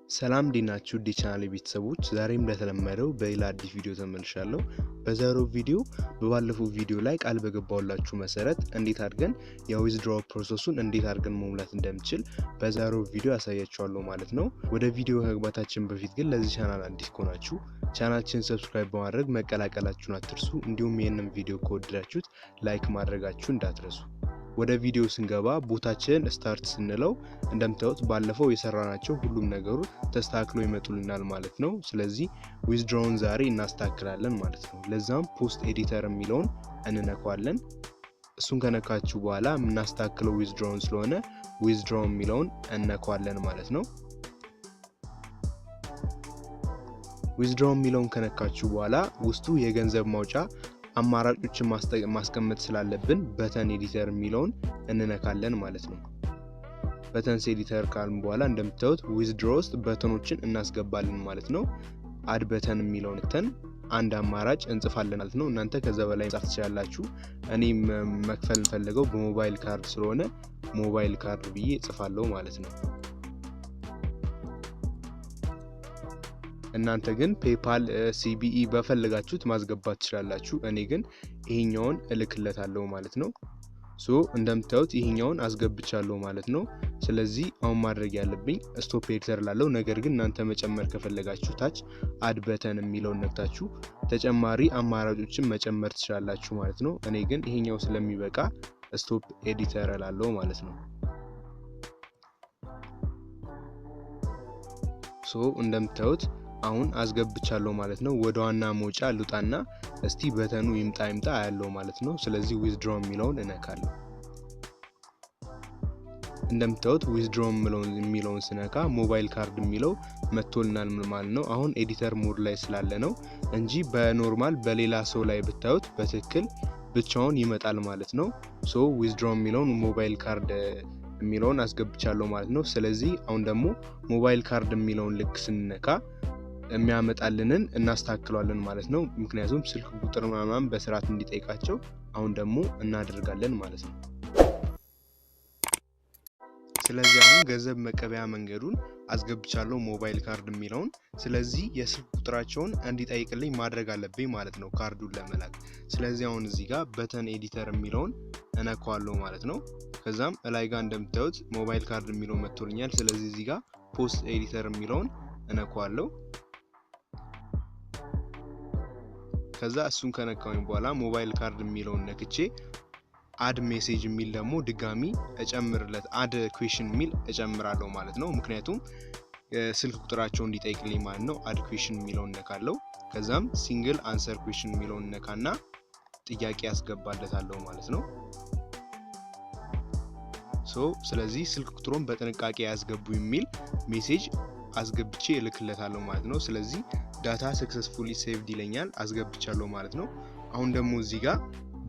ሰላም ዲናችሁ ቻናል ቤተሰቦች ዛሬም እንደተለመደው በሌላ አዲስ ቪዲዮ ተመልሻለሁ። በዛሬው ቪዲዮ በባለፈው ቪዲዮ ላይ ቃል በገባውላችሁ መሰረት እንዴት አድርገን የዊዝድሮው ፕሮሰሱን እንዴት አድርገን መሙላት እንደምንችል በዛሬው ቪዲዮ አሳያችኋለሁ ማለት ነው። ወደ ቪዲዮ ከመግባታችን በፊት ግን ለዚህ ቻናል አዲስ ከሆናችሁ ቻናላችንን ሰብስክራይብ በማድረግ መቀላቀላችሁን አትርሱ። እንዲሁም ይህንን ቪዲዮ ከወደዳችሁት ላይክ ማድረጋችሁን እንዳትረሱ። ወደ ቪዲዮ ስንገባ ቦታችን ስታርት ስንለው እንደምታዩት ባለፈው የሰራናቸው ሁሉም ነገሮች ተስተካክለው ይመጡልናል ማለት ነው። ስለዚህ ዊዝድሮውን ዛሬ እናስተካክላለን ማለት ነው። ለዛም ፖስት ኤዲተር የሚለውን እንነካዋለን። እሱን ከነካችሁ በኋላ የምናስተካክለው ዊዝድሮውን ስለሆነ ዊዝድሮው የሚለውን እንነካዋለን ማለት ነው። ዊዝድሮው የሚለውን ከነካችሁ በኋላ ውስጡ የገንዘብ ማውጫ አማራጮችን ማስቀመጥ ስላለብን በተን ኤዲተር የሚለውን እንነካለን ማለት ነው። በተንስ ኤዲተር ካልን በኋላ እንደምታዩት ዊዝድሮ ውስጥ በተኖችን እናስገባለን ማለት ነው። አድ በተን የሚለውን ነክተን አንድ አማራጭ እንጽፋለን ማለት ነው። እናንተ ከዛ በላይ መጻፍ ትችላላችሁ። እኔ መክፈል እንፈልገው በሞባይል ካርድ ስለሆነ ሞባይል ካርድ ብዬ እጽፋለሁ ማለት ነው። እናንተ ግን ፔፓል ሲቢኢ በፈለጋችሁት ማስገባት ትችላላችሁ። እኔ ግን ይሄኛውን እልክለታለሁ ማለት ነው። እንደምታዩት ይሄኛውን አስገብቻለሁ ማለት ነው። ስለዚህ አሁን ማድረግ ያለብኝ ስቶፕ ኤዲተር ላለው፣ ነገር ግን እናንተ መጨመር ከፈለጋችሁ ታች አድ በተን የሚለውን ነክታችሁ ተጨማሪ አማራጮችን መጨመር ትችላላችሁ ማለት ነው። እኔ ግን ይሄኛው ስለሚበቃ ስቶፕ ኤዲተር ላለው ማለት ነው። እንደምታዩት አሁን አስገብቻለሁ ማለት ነው። ወደ ዋና መውጫ ልውጣና እስቲ በተኑ ይምጣ ያለው ማለት ነው። ስለዚህ ዊዝድሮ የሚለውን እነካለሁ። እንደምታዩት ዊዝድሮ የሚለውን ስነካ ሞባይል ካርድ የሚለው መጥቶልናል ማለት ነው። አሁን ኤዲተር ሞድ ላይ ስላለ ነው እንጂ በኖርማል በሌላ ሰው ላይ ብታዩት በትክክል ብቻውን ይመጣል ማለት ነው። ዊዝድሮ የሚለውን ሞባይል ካርድ የሚለውን አስገብቻለሁ ማለት ነው። ስለዚህ አሁን ደግሞ ሞባይል ካርድ የሚለውን ልክ ስንነካ የሚያመጣልንን እናስተካክለዋለን ማለት ነው። ምክንያቱም ስልክ ቁጥር ምናምን በስርዓት እንዲጠይቃቸው አሁን ደግሞ እናደርጋለን ማለት ነው። ስለዚህ አሁን ገንዘብ መቀበያ መንገዱን አስገብቻለሁ ሞባይል ካርድ የሚለውን። ስለዚህ የስልክ ቁጥራቸውን እንዲጠይቅልኝ ማድረግ አለብኝ ማለት ነው ካርዱን ለመላክ። ስለዚህ አሁን እዚህ ጋር በተን ኤዲተር የሚለውን እነካዋለሁ ማለት ነው። ከዛም እላይ ጋር እንደምታዩት ሞባይል ካርድ የሚለው መጥቶልኛል። ስለዚህ እዚህ ጋር ፖስት ኤዲተር የሚለውን እነካዋለሁ። ከዛ እሱን ከነካውኝ በኋላ ሞባይል ካርድ የሚለውን ነክቼ አድ ሜሴጅ የሚል ደግሞ ድጋሚ እጨምርለት አድ ኩዌሽን የሚል እጨምራለሁ ማለት ነው። ምክንያቱም ስልክ ቁጥራቸው እንዲጠይቅልኝ ማለት ነው። አድ ኩዌሽን የሚለውን ነካለው። ከዛም ሲንግል አንሰር ኩዌሽን የሚለውን ነካና ጥያቄ ያስገባለታለሁ ማለት ነው። ስለዚህ ስልክ ቁጥሩን በጥንቃቄ ያስገቡ የሚል ሜሴጅ አስገብቼ እልክለታለሁ ማለት ነው። ስለዚህ ዳታ ሰክሰስፉሊ ሴቭድ ይለኛል፣ አስገብቻለሁ ማለት ነው። አሁን ደግሞ እዚህ ጋር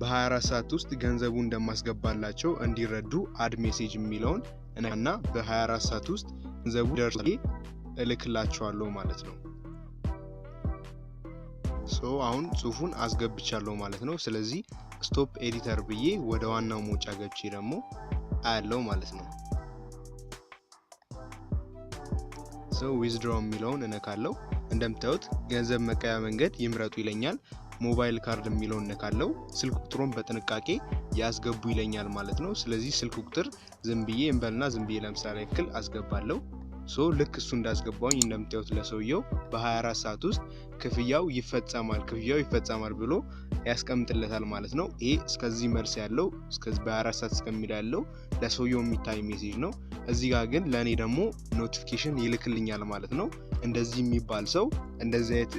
በ24 ሰዓት ውስጥ ገንዘቡ እንደማስገባላቸው እንዲረዱ አድ ሜሴጅ የሚለውን እና በ24 ሰዓት ውስጥ ገንዘቡ ደርሶ እልክላቸዋለሁ ማለት ነው። አሁን ጽሁፉን አስገብቻለሁ ማለት ነው። ስለዚህ ስቶፕ ኤዲተር ብዬ ወደ ዋናው መውጫ ገብቼ ደግሞ አያለው ማለት ነው። ዊዝድሮ የሚለውን እነካለው። እንደምታዩት ገንዘብ መቀበያ መንገድ ይምረጡ ይለኛል። ሞባይል ካርድ የሚለውን እነካለው። ስልክ ቁጥሩን በጥንቃቄ ያስገቡ ይለኛል ማለት ነው። ስለዚህ ስልክ ቁጥር ዝም ብዬ እንበልና ዝም ብዬ ለምሳሌ ያክል አስገባለሁ። ልክ እሱ እንዳስገባውኝ እንደምታዩት ለሰውየው በ24 ሰዓት ውስጥ ክፍያው ይፈጸማል ብሎ ያስቀምጥለታል ማለት ነው። ይሄ እስከዚህ መልስ ያለው እስከዚህ በ24 ሰዓት እስከሚል ያለው ለሰውየው የሚታይ ሜሴጅ ነው። እዚህ ጋር ግን ለኔ ደግሞ ኖቲፊኬሽን ይልክልኛል ማለት ነው። እንደዚህ የሚባል ሰው እንደዚህ አይነት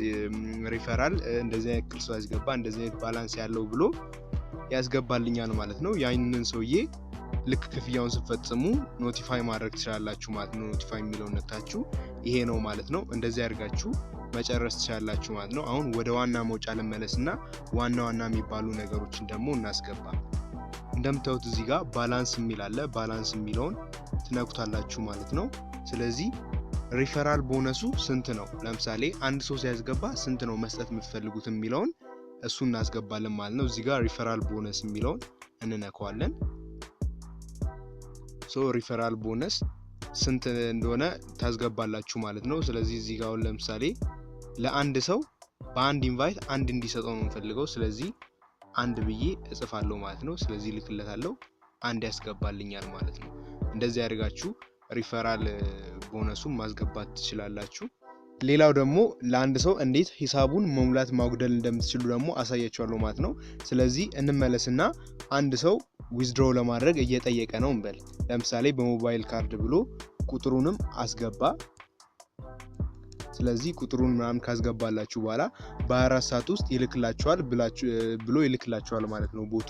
ሪፈራል እንደዚህ አይነት ክልሶ ያስገባ እንደዚህ አይነት ባላንስ ያለው ብሎ ያስገባልኛል ማለት ነው። ያንን ሰውዬ ልክ ክፍያውን ስትፈጽሙ ኖቲፋይ ማድረግ ትችላላችሁ ማለት ነው። ኖቲፋይ የሚለውን ነክታችሁ ይሄ ነው ማለት ነው። እንደዚህ አድርጋችሁ መጨረስ ትችላላችሁ ማለት ነው። አሁን ወደ ዋና መውጫ ልመለስና ዋና የሚባሉ ነገሮችን ደግሞ እናስገባ። እንደምታዩት እዚህ ጋር ባላንስ የሚል አለ። ባላንስ የሚለውን ትነኩታላችሁ ማለት ነው። ስለዚህ ሪፈራል ቦነሱ ስንት ነው፣ ለምሳሌ አንድ ሰው ሲያስገባ ስንት ነው መስጠት የምትፈልጉት የሚለውን እሱ እናስገባለን ማለት ነው። እዚህ ጋር ሪፈራል ቦነስ የሚለውን እንነካዋለን። ሪፈራል ቦነስ ስንት እንደሆነ ታስገባላችሁ ማለት ነው። ስለዚህ እዚህ ጋር አሁን ለምሳሌ ለአንድ ሰው በአንድ ኢንቫይት አንድ እንዲሰጠው ነው የምፈልገው። ስለዚህ አንድ ብዬ እጽፋለሁ ማለት ነው። ስለዚህ ልክለታለሁ፣ አንድ ያስገባልኛል ማለት ነው። እንደዚህ አድርጋችሁ ሪፈራል ቦነሱን ማስገባት ትችላላችሁ። ሌላው ደግሞ ለአንድ ሰው እንዴት ሂሳቡን መሙላት ማጉደል እንደምትችሉ ደግሞ አሳያችኋለሁ ማለት ነው። ስለዚህ እንመለስና አንድ ሰው ዊዝድሮ ለማድረግ እየጠየቀ ነው እንበል። ለምሳሌ በሞባይል ካርድ ብሎ ቁጥሩንም አስገባ። ስለዚህ ቁጥሩን ምናምን ካስገባላችሁ በኋላ በ24 ሰዓት ውስጥ ይልክላችኋል ብሎ ይልክላችኋል ማለት ነው ቦቱ።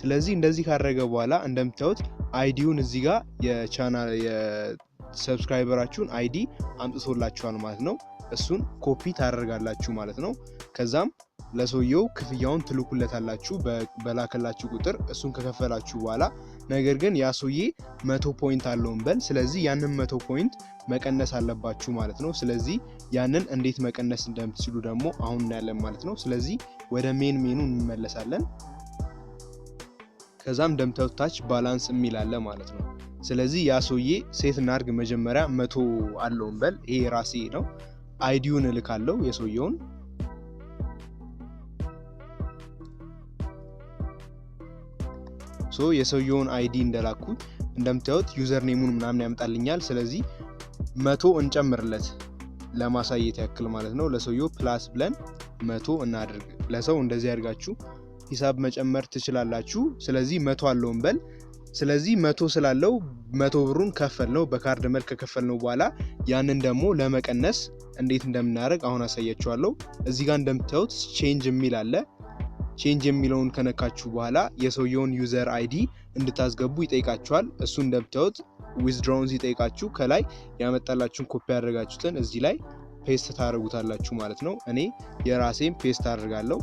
ስለዚህ እንደዚህ ካደረገ በኋላ እንደምታዩት አይዲውን እዚህ ጋር የቻናል የሰብስክራይበራችሁን አይዲ አምጥቶላችኋል ማለት ነው። እሱን ኮፒ ታደርጋላችሁ ማለት ነው። ከዛም ለሰውየው ክፍያውን ትልኩለታላችሁ በላከላችሁ ቁጥር። እሱን ከከፈላችሁ በኋላ ነገር ግን ያ ሰውዬ 100 ፖይንት አለው እንበል። ስለዚህ ያንን 100 ፖይንት መቀነስ አለባችሁ ማለት ነው። ስለዚህ ያንን እንዴት መቀነስ እንደምትችሉ ደግሞ አሁን እናያለን ማለት ነው። ስለዚህ ወደ ሜኑ እንመለሳለን። ከዛም እንደምታዩት ታች ባላንስ የሚል አለ ማለት ነው። ስለዚህ ያ ሰውዬ ሴት እናድርግ መጀመሪያ 100 አለው እንበል። ይሄ ራሴ ነው። አይዲውን እልካለሁ የሰውየውን። የሰውየውን አይዲ እንደላኩት እንደምታዩት ዩዘር ኔሙን ምናምን ያመጣልኛል። ስለዚህ 100 እንጨምርለት ለማሳየት ያክል ማለት ነው። ለሰውየው ፕላስ ብለን 100 እናድርግ። ለሰው እንደዚህ አድርጋችሁ ሂሳብ መጨመር ትችላላችሁ። ስለዚህ 100 አለው እንበል። ስለዚህ 100 ስላለው 100 ብሩን ከፈል ነው በካርድ መልክ ከከፈል ነው በኋላ ያንን ደግሞ ለመቀነስ እንዴት እንደምናደርግ አሁን አሳያችኋለሁ። እዚህ ጋር እንደምታዩት ቼንጅ የሚል አለ። ቼንጅ የሚለውን ከነካችሁ በኋላ የሰውየውን ዩዘር አይዲ እንድታስገቡ ይጠይቃችኋል። እሱ እንደምታዩት ዊዝድሮውን ሲጠይቃችሁ ከላይ ያመጣላችሁን ኮፒ ያደረጋችሁትን እዚህ ላይ ፔስት ታደርጉታላችሁ ማለት ነው። እኔ የራሴን ፔስት አደርጋለሁ።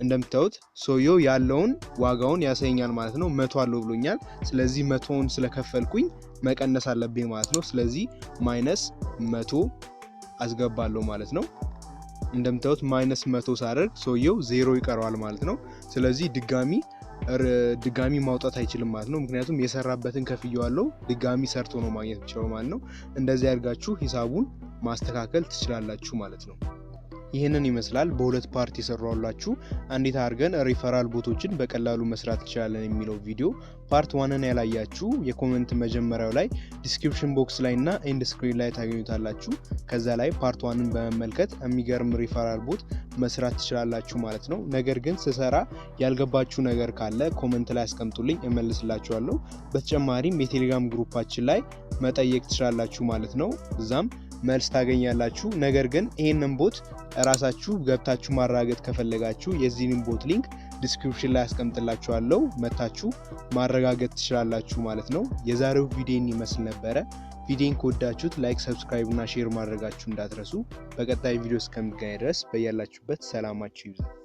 እንደምታዩት ሰውየው ያለውን ዋጋውን ያሳየኛል ማለት ነው። 100 አለው ብሎኛል። ስለዚህ 100ውን ስለከፈልኩኝ መቀነስ አለብኝ ማለት ነው። ስለዚህ -100 አስገባለሁ ማለት ነው። እንደምታዩት -100 ሳደርግ ሰውየው 0 ይቀረዋል ማለት ነው። ስለዚህ ድጋሚ ማውጣት አይችልም ማለት ነው። ምክንያቱም የሰራበትን ከፍያዋለሁ፣ ድጋሚ ሰርቶ ነው ማግኘት የሚችለው ማለት ነው። እንደዚህ አድርጋችሁ ሂሳቡን ማስተካከል ትችላላችሁ ማለት ነው። ይህንን ይመስላል በሁለት ፓርት የሰራውላችሁ እንዴት አድርገን ሪፈራል ቦቶችን በቀላሉ መስራት እንችላለን የሚለው ቪዲዮ። ፓርት 1ን ያላያችሁ የኮሜንት መጀመሪያው ላይ ዲስክሪፕሽን ቦክስ ላይ እና ኤንድ ስክሪን ላይ ታገኙታላችሁ። ከዛ ላይ ፓርት 1ን በመመልከት የሚገርም ሪፈራል ቦት መስራት ትችላላችሁ ማለት ነው። ነገር ግን ስሰራ ያልገባችሁ ነገር ካለ ኮሜንት ላይ አስቀምጡልኝ፣ እመልስላችኋለሁ። በተጨማሪም የቴሌግራም ግሩፓችን ላይ መጠየቅ ትችላላችሁ ማለት ነው። እዛም መልስ ታገኛላችሁ። ነገር ግን ይሄንን ቦት ራሳችሁ ገብታችሁ ማረጋገጥ ከፈለጋችሁ የዚህን ቦት ሊንክ ዲስክሪፕሽን ላይ አስቀምጥላችኋለሁ፣ መታችሁ ማረጋገጥ ትችላላችሁ ማለት ነው። የዛሬው ቪዲዮን ይመስል ነበረ። ቪዲዮን ከወዳችሁት ላይክ፣ ሰብስክራይብ እና ሼር ማድረጋችሁ እንዳትረሱ። በቀጣይ ቪዲዮ እስከምንገናኝ ድረስ በያላችሁበት ሰላማችሁ ይብዛ።